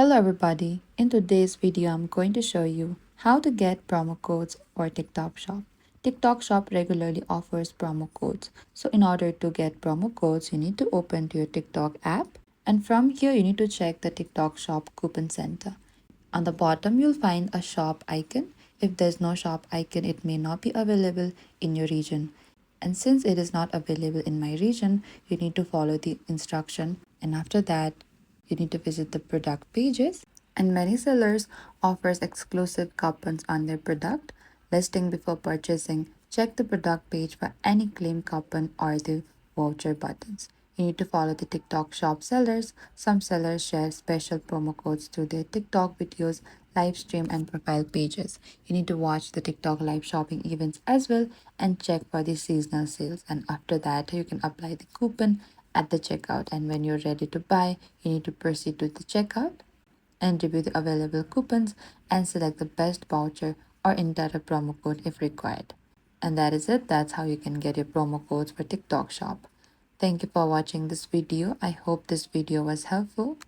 Hello everybody, in today's video I'm going to show you how to get promo codes for TikTok Shop. TikTok Shop regularly offers promo codes. So in order to get promo codes, you need to open to your TikTok app, and from here you need to check the TikTok Shop coupon center. On the bottom you'll find a shop icon. If there's no shop icon, it may not be available in your region. And since it is not available in my region, you need to follow the instruction, and after that you need to visit the product pages, and many sellers offers exclusive coupons on their product listing. Before purchasing, check the product page for any claim coupon or the voucher buttons. You need to follow the TikTok Shop sellers. Some sellers share special promo codes through their TikTok videos, live stream, and profile pages. You need to watch the TikTok live shopping events as well and check for the seasonal sales. And after that, you can apply the coupon at the checkout. And when you're ready to buy, you need to proceed to the checkout and review the available coupons and select the best voucher or enter a promo code if required. And that is it. That's how you can get your promo codes for TikTok Shop. Thank you for watching this video. I hope this video was helpful.